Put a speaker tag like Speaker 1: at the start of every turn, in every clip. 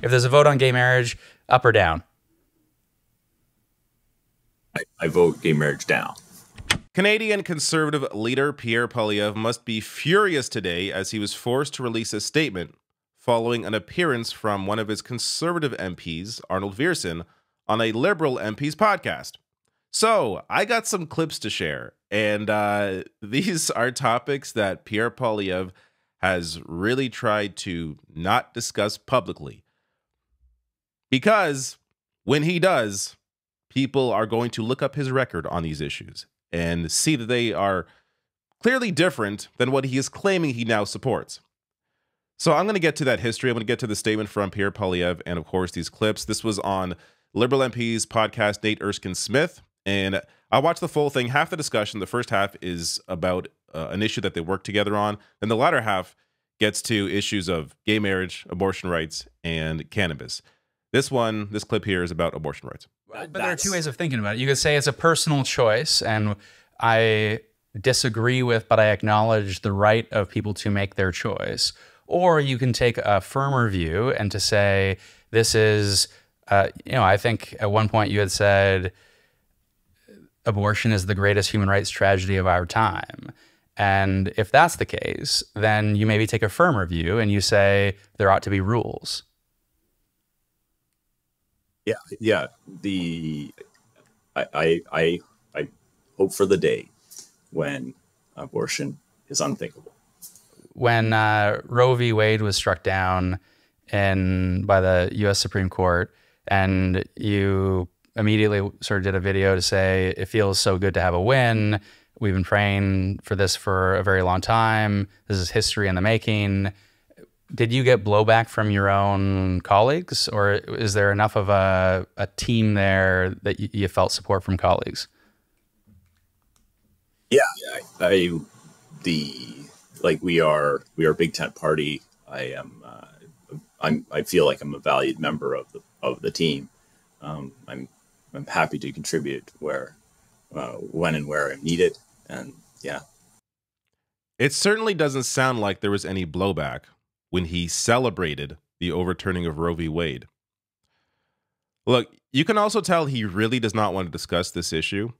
Speaker 1: If there's a vote on gay marriage, up or down?
Speaker 2: I vote gay marriage down.
Speaker 3: Canadian Conservative leader Pierre Poilievre must be furious today as he was forced to release a statement following an appearance from one of his Conservative MPs, Arnold Viersen, on a Liberal MP's podcast. So, I got some clips to share, and these are topics that Pierre Poilievre has really tried to not discuss publicly. Because when he does, people are going to look up his record on these issues and see that they are clearly different than what he is claiming he now supports. So I'm going to get to that history. I'm going to get to the statement from Pierre Poilievre and, of course, these clips. This was on Liberal MP's podcast, Nate Erskine-Smith, and I watched the full thing. Half the discussion, the first half, is about an issue that they work together on, and the latter half gets to issues of gay marriage, abortion rights, and cannabis. This clip here is about abortion rights.
Speaker 1: But there are two ways of thinking about it. You could say it's a personal choice, and I disagree with, but I acknowledge the right of people to make their choice. Or you can take a firmer view and to say, this is, I think at one point you had said abortion is the greatest human rights tragedy of our time. And if that's the case, then you maybe take a firmer view and you say there ought to be rules.
Speaker 2: Yeah. I hope for the day when abortion is unthinkable.
Speaker 1: When Roe v. Wade was struck down by the U.S. Supreme Court, and you immediately sort of did a video to say it feels so good to have a win. We've been praying for this for a very long time. This is history in the making. Did you get blowback from your own colleagues, or is there enough of a team there that you felt support from colleagues?
Speaker 2: Yeah, we are a big tent party. I feel like I'm a valued member of the team. I'm happy to contribute when and where I'm needed, and yeah.
Speaker 3: It certainly doesn't sound like there was any blowback when he celebrated the overturning of Roe v. Wade. Look, you can also tell he really does not want to discuss this issue.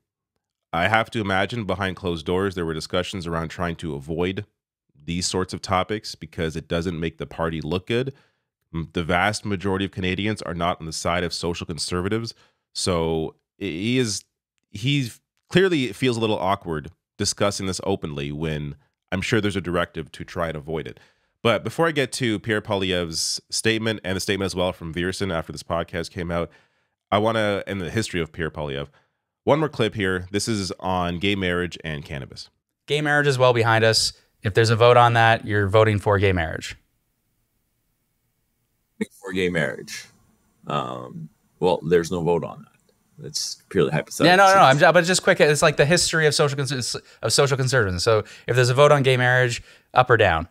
Speaker 3: I have to imagine behind closed doors there were discussions around trying to avoid these sorts of topics because it doesn't make the party look good. The vast majority of Canadians are not on the side of social conservatives, so he clearly feels a little awkward discussing this openly when I'm sure there's a directive to try and avoid it. But before I get to Pierre Poilievre's statement and the statement as well from Viersen after this podcast came out, I want to, in the history of Pierre Poilievre, one more clip here. This is on gay marriage and cannabis.
Speaker 1: Gay marriage is well behind us. If there's a vote on that, you're voting for gay marriage.
Speaker 2: For gay marriage. Well, there's no vote on that. It's purely hypothetical.
Speaker 1: Yeah, no. But just quick, it's like the history of social conservatism. So if there's a vote on gay marriage, up or down?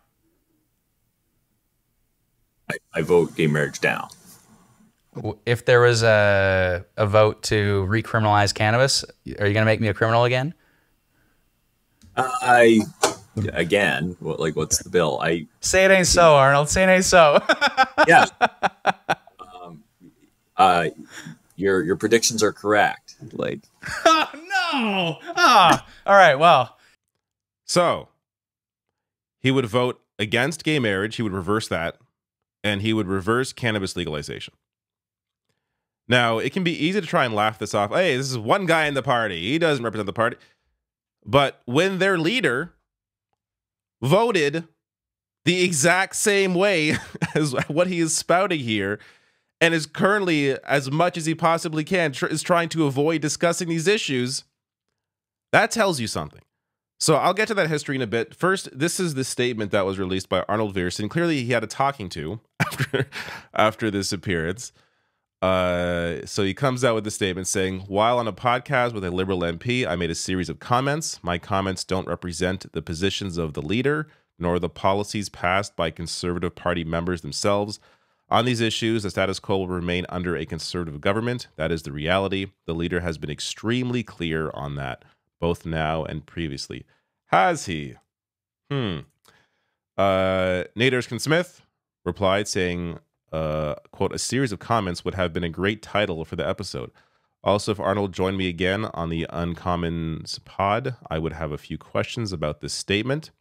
Speaker 2: I vote gay marriage down.
Speaker 1: If there was a vote to recriminalize cannabis, are you going to make me a criminal again?
Speaker 2: Again, what's the bill?
Speaker 1: Say it ain't so, Arnold. Say it ain't so.
Speaker 2: Yeah. Your predictions are correct.
Speaker 1: Oh, no. All right. Well.
Speaker 3: So he would vote against gay marriage. He would reverse that. And he would reverse cannabis legalization. Now, it can be easy to try and laugh this off. Hey, this is one guy in the party. He doesn't represent the party. But when their leader voted the exact same way as what he is spouting here, and is currently, as much as he possibly can, is trying to avoid discussing these issues, that tells you something. So I'll get to that history in a bit. First, this is the statement that was released by Arnold Viersen. Clearly, he had a talking to after this appearance. So he comes out with the statement saying, while on a podcast with a Liberal MP, I made a series of comments. My comments don't represent the positions of the leader, nor the policies passed by Conservative Party members themselves. On these issues, the status quo will remain under a Conservative government. That is the reality. The leader has been extremely clear on that, both now and previously. Has he? Nate Erskine-Smith replied saying, quote, a series of comments would have been a great title for the episode. Also, if Arnold joined me again on the Uncommons pod, I would have a few questions about this statement.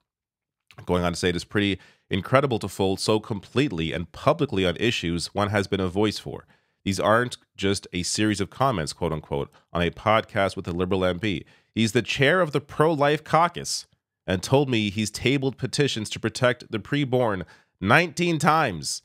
Speaker 3: Going on to say it is pretty incredible to fold so completely and publicly on issues one has been a voice for. These aren't just a series of comments, quote unquote, on a podcast with a Liberal MP. He's the chair of the pro-life caucus and told me he's tabled petitions to protect the preborn 19 times.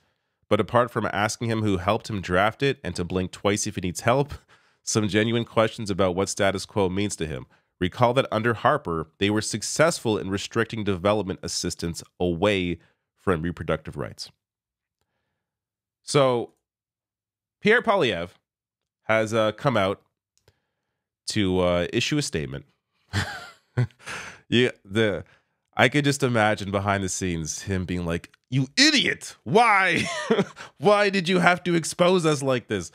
Speaker 3: But apart from asking him who helped him draft it and to blink twice if he needs help, some genuine questions about what status quo means to him. Recall that under Harper, they were successful in restricting development assistance away from reproductive rights. So, Pierre Poilievre has come out to issue a statement. I could just imagine behind the scenes him being like, "You idiot! Why? Why did you have to expose us like this?"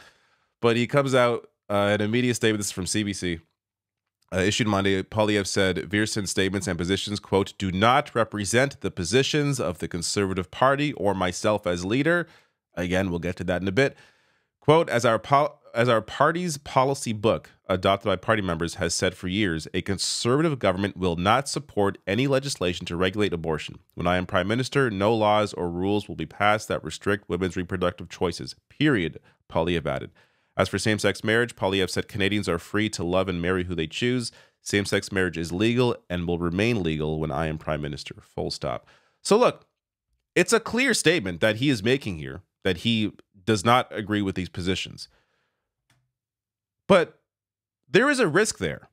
Speaker 3: But he comes out in a media statement. This is from CBC. Issued Monday, Poilievre said Viersen's statements and positions, quote, do not represent the positions of the Conservative Party or myself as leader. Again, we'll get to that in a bit. Quote, as our party's policy book, adopted by party members, has said for years, a conservative government will not support any legislation to regulate abortion. When I am prime minister, no laws or rules will be passed that restrict women's reproductive choices, period, Poilievre added. As for same-sex marriage, Poilievre said Canadians are free to love and marry who they choose. Same-sex marriage is legal and will remain legal when I am prime minister, full stop. So look, it's a clear statement that he is making here, that he does not agree with these positions. But there is a risk there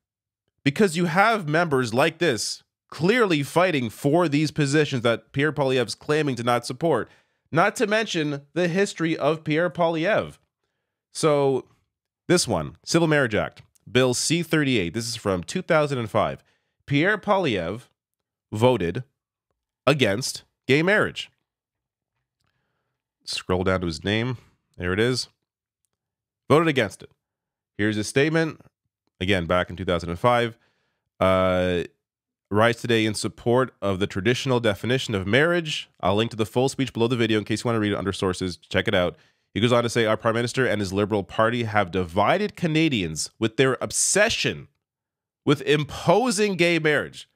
Speaker 3: because you have members like this clearly fighting for these positions that Pierre Poilievre is claiming to not support, not to mention the history of Pierre Poilievre. So this one, Civil Marriage Act, Bill C-38, this is from 2005. Pierre Poilievre voted against gay marriage. Scroll down to his name. There it is. Voted against it. Here's his statement. Again, back in 2005. Rise today in support of the traditional definition of marriage. I'll link to the full speech below the video in case you want to read it under sources. Check it out. He goes on to say, our prime minister and his Liberal Party have divided Canadians with their obsession with imposing gay marriage.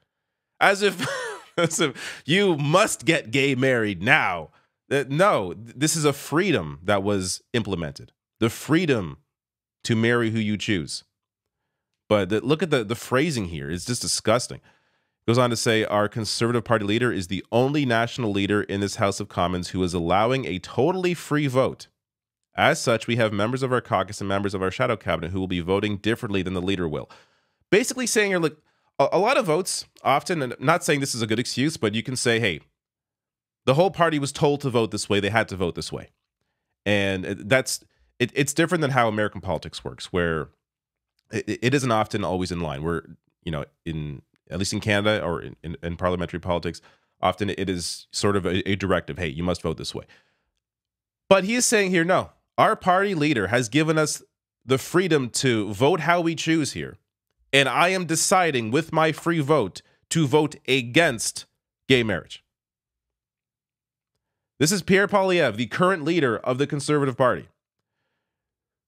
Speaker 3: As if, as if you must get gay married now. No, this is a freedom that was implemented. The freedom to marry who you choose. But look at the phrasing here. It's just disgusting. Goes on to say, our Conservative Party leader is the only national leader in this House of Commons who is allowing a totally free vote. As such, we have members of our caucus and members of our shadow cabinet who will be voting differently than the leader will. Basically saying, you're like, a lot of votes, often, and I'm not saying this is a good excuse, but you can say, hey, the whole party was told to vote this way. They had to vote this way. And it's different than how American politics works, where it isn't often always in line. Where, you know, at least in Canada or in parliamentary politics, often it is sort of a directive. Hey, you must vote this way. But he is saying here, no, our party leader has given us the freedom to vote how we choose here. And I am deciding with my free vote to vote against gay marriage. This is Pierre Poilievre, the current leader of the Conservative Party,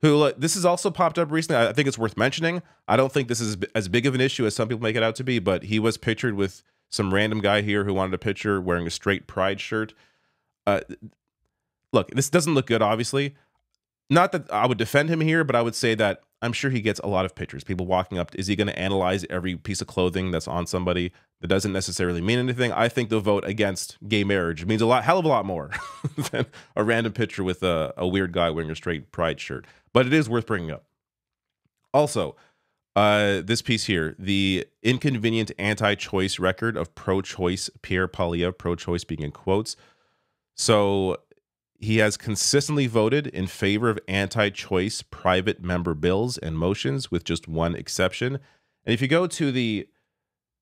Speaker 3: who, this has also popped up recently. I think it's worth mentioning. I don't think this is as big of an issue as some people make it out to be, but he was pictured with some random guy here who wanted a picture wearing a straight pride shirt. Look, this doesn't look good, obviously. Not that I would defend him here, but I would say that I'm sure he gets a lot of pictures. People walking up. Is he going to analyze every piece of clothing that's on somebody? That doesn't necessarily mean anything. I think the vote against gay marriage means hell of a lot more than a random picture with a weird guy wearing a straight pride shirt. But it is worth bringing up. Also, this piece here, the inconvenient anti-choice record of pro-choice Pierre Poilievre, pro-choice being in quotes. So he has consistently voted in favor of anti-choice private member bills and motions, with just one exception. And if you go to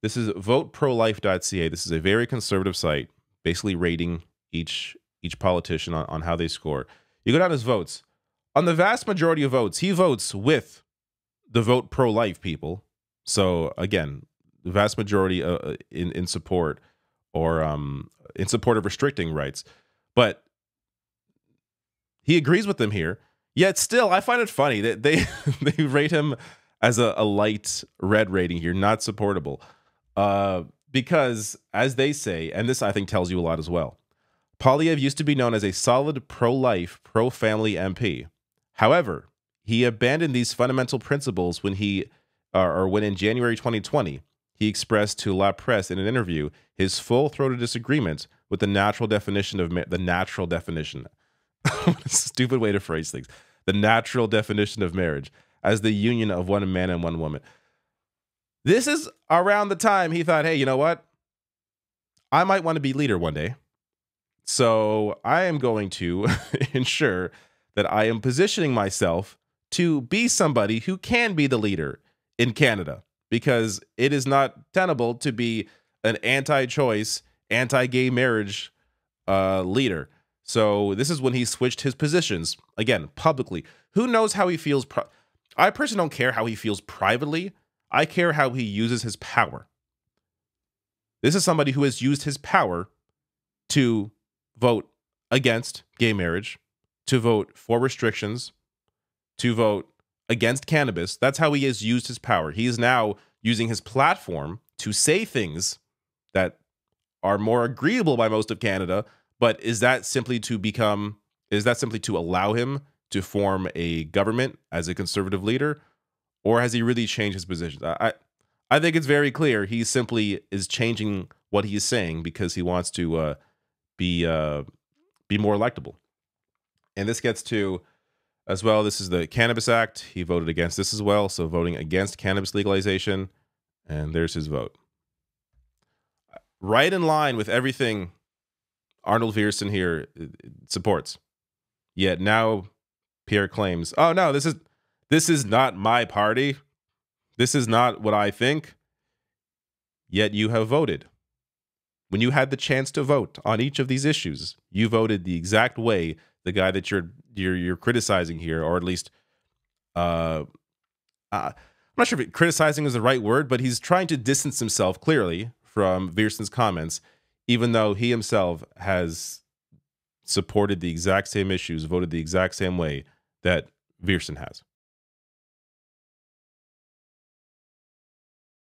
Speaker 3: this is voteprolife.ca. This is a very conservative site, basically rating each politician on how they score. You go down his votes. On the vast majority of votes, he votes with the vote pro-life people. So again, the vast majority in support or in support of restricting rights. But He agrees with them here. Yet still, I find it funny that they they rate him as a light red rating here, not supportable. Because, as they say, and this I think tells you a lot as well, Poilievre used to be known as a solid pro-life, pro-family MP. However, he abandoned these fundamental principles when when in January 2020, he expressed to La Presse in an interview his full-throated disagreement with the natural definition of the natural definition. What a stupid way to phrase things. The natural definition of marriage as the union of one man and one woman. This is around the time he thought, hey, you know what? I might want to be leader one day. So I am going to ensure that I am positioning myself to be somebody who can be the leader in Canada, because it is not tenable to be an anti-choice, anti-gay marriage leader. So this is when he switched his positions, again, publicly. Who knows how he feels? I personally don't care how he feels privately. I care how he uses his power. This is somebody who has used his power to vote against gay marriage, to vote for restrictions, to vote against cannabis. That's how he has used his power. He is now using his platform to say things that are more agreeable by most of Canada. But is that simply to allow him to form a government as a conservative leader? Or has he really changed his position? I think it's very clear he simply is changing what he is saying because he wants to be more electable. And this gets to, as well, this is the Cannabis Act. He voted against this as well, so voting against cannabis legalization. And there's his vote. Right in line with everything Arnold Viersen here supports. Yet now Pierre claims, oh no, this is not my party. This is not what I think. Yet you have voted. When you had the chance to vote on each of these issues, you voted the exact way the guy that you're criticizing here, or at least I'm not sure if criticizing is the right word, but he's trying to distance himself clearly from Viersen's comments, even though he himself has supported the exact same issues, voted the exact same way that Viersen has.